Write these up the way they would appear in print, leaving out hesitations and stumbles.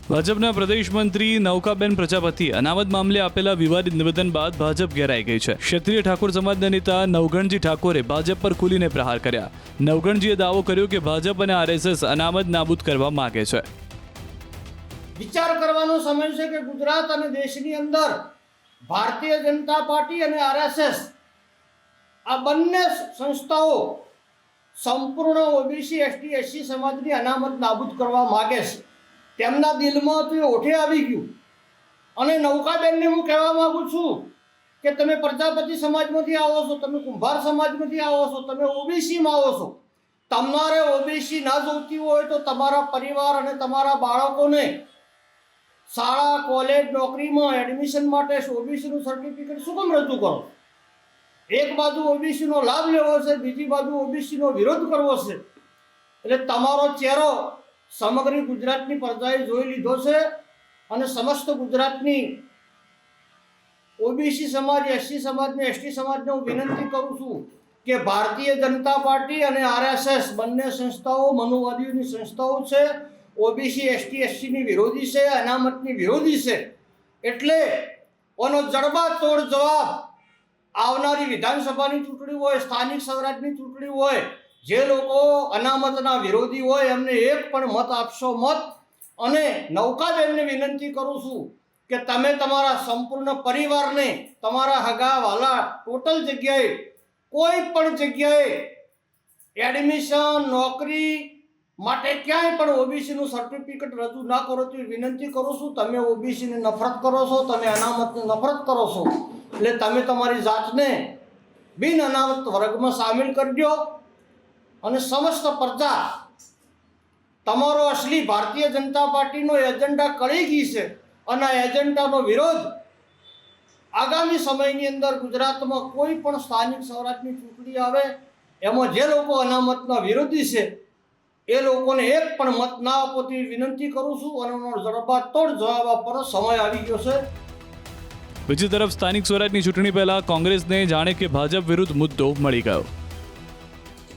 ભાજપના પ્રદેશ મંત્રી નૌકાબેન પ્રજાપતિ અનામત મામલે આપેલા વિવાદિત નિવેદન બાદ ભાજપ ઘેરાઈ ગઈ છે। ક્ષત્રિય ઠાકોર સમાજના નેતા નવઘણજી ઠાકોરે ભાજપ પર ખુલીને પ્રહાર કર્યા। નવઘણજીએ દાવો કર્યો કે ભાજપ અને આરએસએસ અનામત નાબૂદ કરવા માંગે છે। વિચાર કરવાનો સમય છે કે ગુજરાત અને દેશની અંદર ભારતીય જનતા પાર્ટી અને આરએસએસ આ બંને સંસ્થાઓ સંપૂર્ણ ઓબીસી એસટી એસસી સમાજની અનામત નાબૂદ કરવા માગે છે। તેમના દિલમાં તો એ ઓઠે આવી ગયું। અને નૌકાબેનને હું કહેવા માગું છું કે તમે પ્રજાપતિ સમાજમાંથી આવો છો, તમે કુંભાર સમાજમાંથી આવો છો, તમે ઓબીસીમાં આવો છો। તમારે ઓબીસી ના જોઈતી હોય તો તમારા પરિવાર અને તમારા બાળકોને શાળા કોલેજ નોકરીમાં એડમિશન માટે ઓબીસીનું સર્ટિફિકેટ શું કામ રજૂ કરો? એક બાજુ ઓબીસીનો લાભ લેવો છે, બીજી બાજુ ઓબીસીનો વિરોધ કરવો છે। એટલે તમારો ચહેરો સમગ્ર ગુજરાતની પ્રજાએ જોઈ લીધો છે અને સમસ્ત ગુજરાતની ઓબીસી સમાજ, એસસી સમાજને, એસટી સમાજને હું વિનંતી કરું છું કે ભારતીય જનતા પાર્ટી અને આરએસએસ બંને સંસ્થાઓ મનુવાદીઓની સંસ્થાઓ છે। ઓબીસી એસટી એસસીની વિરોધી છે, અનામતની વિરોધી છે। એટલે ઓનો જડબાતોડ જવાબ આવનારી વિધાનસભાની ચૂંટણી હોય, સ્થાનિક સ્વરાજની ચૂંટણી હોય, જે લોકો અનામતના વિરોધી હોય એમને એક પણ મત આપશો મત। અને નૌકાબેનને વિનંતી કરું છું કે તમે તમારા સંપૂર્ણ પરિવારને, તમારા હગા વાલા ટોટલ જગ્યાએ કોઈ પણ જગ્યાએ એડમિશન નોકરી માટે ક્યાંય પણ ઓબીસીનું સર્ટિફિકેટ રજૂ ના કરો તો વિનંતી કરું છું। તમે ઓબીસીને નફરત કરો છો, તમે અનામતને નફરત કરો છો, એટલે તમે તમારી જાતને બિન અનામત વર્ગમાં સામેલ કરજો। અને સમસ્ત પ્રજા તમારો અસલી ભારતીય જનતા પાર્ટીનો એજન્ડા કળી ગઈ છે અને આ એજન્ડાનો વિરોધ આગામી સમયની અંદર ગુજરાતમાં કોઈ પણ સ્થાનિક સ્વરાજની ચૂંટણી આવે એમાં જે લોકો અનામતના વિરોધી છે એ લોકોને એક પણ મત ના આપો તેવી વિનંતી કરું છું અને એનો જડબાતોડ જવાબ આપવાનો સમય આવી ગયો છે। બીજી તરફ સ્થાનિક સ્વરાજની ચૂંટણી પહેલા કોંગ્રેસને જાણે કે ભાજપ વિરુદ્ધ મુદ્દો મળી ગયો।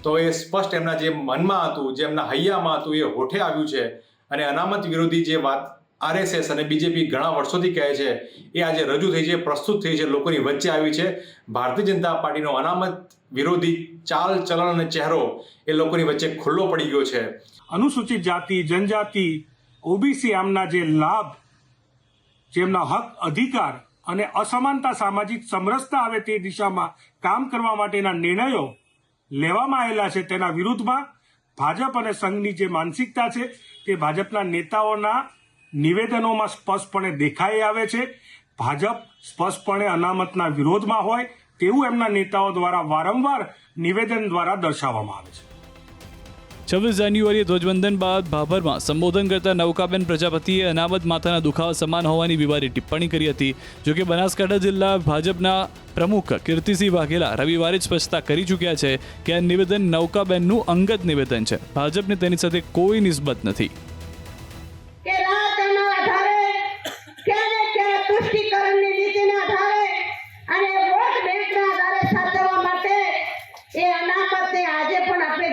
તો એ સ્પષ્ટ એમના જે મનમાં હતું, જે એમના હૈયામાં હતું એ હોઠે આવ્યું છે। અને અનામત વિરોધી જે વાત આરએસએસ અને બીજેપી ઘણા વર્ષોથી કહે છે એ આજે રજૂ થઈ છે, પ્રસ્તુત થઈ છે, લોકોની વચ્ચે આવી છે। ભારતીય જનતા પાર્ટીનો અનામત વિરોધી ચાલ ચલણ અને ચહેરો એ લોકોની વચ્ચે ખુલ્લો પડી ગયો છે। અનુસૂચિત જાતિ, જનજાતિ, ઓબીસી આમના જે લાભ, જેમના હક અધિકાર અને અસમાનતા સામાજિક સમરસતા આવે તે દિશામાં કામ કરવા માટેના નિર્ણયો લેવામાં આવેલા છે તેના વિરુદ્ધમાં ભાજપ અને સંઘની જે માનસિકતા છે તે ભાજપના નેતાઓના નિવેદનોમાં સ્પષ્ટપણે દેખાઈ આવે છે। ભાજપ સ્પષ્ટપણે અનામતના વિરોધમાં હોય તેવું એમના નેતાઓ દ્વારા વારંવાર નિવેદન દ્વારા દર્શાવવામાં આવે છે। 26 જાન્યુઆરીએ ધ્વજવંદન બાદ ભાભરમાં સંબોધન કરતા નૌકાબેન પ્રજાપતિએ અનામત માથાના દુખાવા સમાન હોવાની વિવાદિત ટિપ્પણી કરી હતી। જોકે બનાસકાંઠા જિલ્લા ભાજપના પ્રમુખ કીર્તિસિંહ વાઘેલા રવિવારે જ સ્પષ્ટતા કરી ચૂક્યા છે કે આ નિવેદન નૌકાબેનનું અંગત નિવેદન છે, ભાજપને તેની સાથે કોઈ નિસ્બત નથી।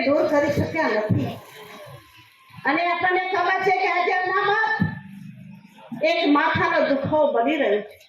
દૂર કરી શક્યા નથી અને આપણને ખબર છે કે આજે અનામત એક માથાનો દુખાવો બની રહ્યો છે।